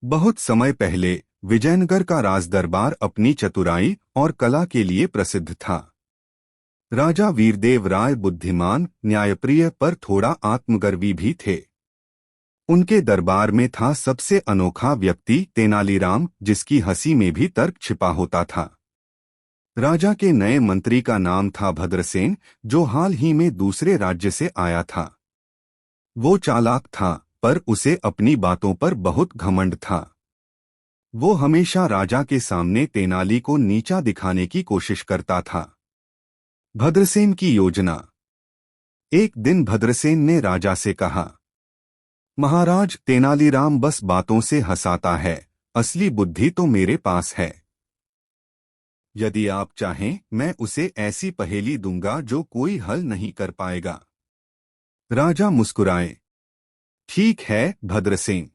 बहुत समय पहले विजयनगर का राजदरबार अपनी चतुराई और कला के लिए प्रसिद्ध था। राजा वीरदेव राय बुद्धिमान, न्यायप्रिय पर थोड़ा आत्मगर्वी भी थे। उनके दरबार में था सबसे अनोखा व्यक्ति तेनालीराम, जिसकी हंसी में भी तर्क छिपा होता था। राजा के नए मंत्री का नाम था भद्रसेन, जो हाल ही में दूसरे राज्य से आया था। वो चालाक था, पर उसे अपनी बातों पर बहुत घमंड था। वो हमेशा राजा के सामने तेनाली को नीचा दिखाने की कोशिश करता था। भद्रसेन की योजना। एक दिन भद्रसेन ने राजा से कहा, महाराज, तेनालीराम बस बातों से हंसाता है, असली बुद्धि तो मेरे पास है। यदि आप चाहें, मैं उसे ऐसी पहेली दूंगा जो कोई हल नहीं कर पाएगा। राजा मुस्कुराए। ठीक है भद्रसेन,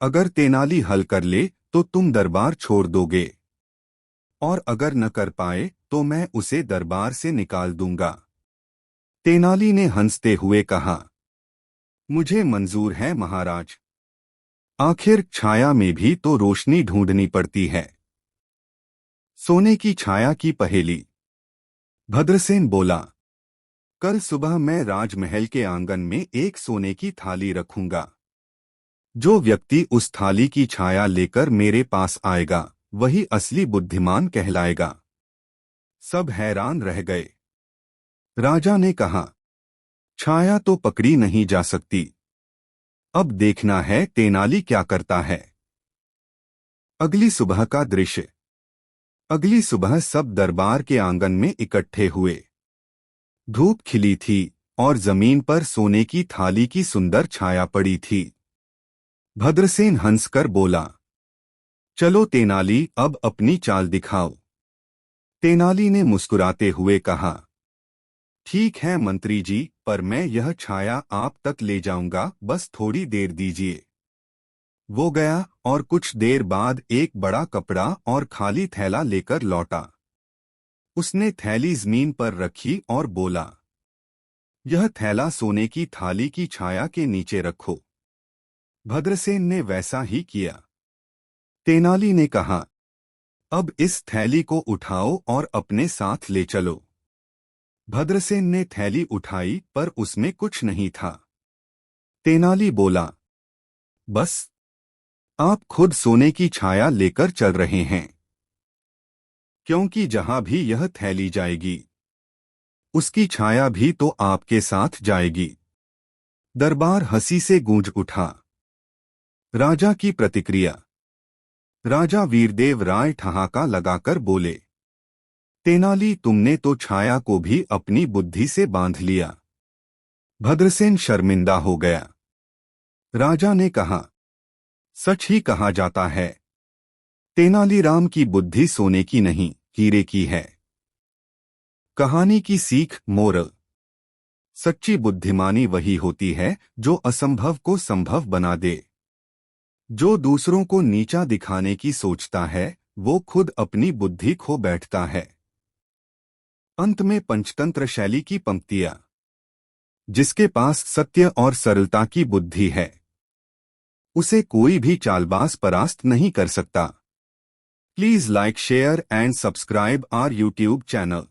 अगर तेनाली हल कर ले तो तुम दरबार छोड़ दोगे, और अगर न कर पाए तो मैं उसे दरबार से निकाल दूंगा। तेनाली ने हंसते हुए कहा, मुझे मंजूर है महाराज। आखिर छाया में भी तो रोशनी ढूंढनी पड़ती है। सोने की छाया की पहेली। भद्रसेन बोला, कल सुबह मैं राजमहल के आंगन में एक सोने की थाली रखूंगा। जो व्यक्ति उस थाली की छाया लेकर मेरे पास आएगा, वही असली बुद्धिमान कहलाएगा। सब हैरान रह गए। राजा ने कहा, छाया तो पकड़ी नहीं जा सकती। अब देखना है तेनाली क्या करता है। अगली सुबह का दृश्य। अगली सुबह सब दरबार के आंगन में इकट्ठे हुए। धूप खिली थी और जमीन पर सोने की थाली की सुंदर छाया पड़ी थी। भद्रसेन हंसकर बोला, चलो तेनाली, अब अपनी चाल दिखाओ। तेनाली ने मुस्कुराते हुए कहा, ठीक है मंत्री जी, पर मैं यह छाया आप तक ले जाऊंगा, बस थोड़ी देर दीजिए। वो गया और कुछ देर बाद एक बड़ा कपड़ा और खाली थैला लेकर लौटा। उसने थैली जमीन पर रखी और बोला, यह थैला सोने की थाली की छाया के नीचे रखो। भद्रसेन ने वैसा ही किया। तेनाली ने कहा, अब इस थैली को उठाओ और अपने साथ ले चलो। भद्रसेन ने थैली उठाई, पर उसमें कुछ नहीं था। तेनाली बोला, बस आप खुद सोने की छाया लेकर चल रहे हैं, क्योंकि जहां भी यह थैली जाएगी, उसकी छाया भी तो आपके साथ जाएगी। दरबार हंसी से गूंज उठा। राजा की प्रतिक्रिया। राजा वीरदेव राय ठहाका लगाकर बोले, तेनाली, तुमने तो छाया को भी अपनी बुद्धि से बांध लिया। भद्रसेन शर्मिंदा हो गया। राजा ने कहा, सच ही कहा जाता है, तेनालीराम की बुद्धि सोने की नहीं, हीरे की है। कहानी की सीख, मोरल। सच्ची बुद्धिमानी वही होती है जो असंभव को संभव बना दे। जो दूसरों को नीचा दिखाने की सोचता है, वो खुद अपनी बुद्धि खो बैठता है। अंत में पंचतंत्र शैली की पंक्तियां। जिसके पास सत्य और सरलता की बुद्धि है, उसे कोई भी चालबाज परास्त नहीं कर सकता। Please like, share and subscribe our YouTube channel.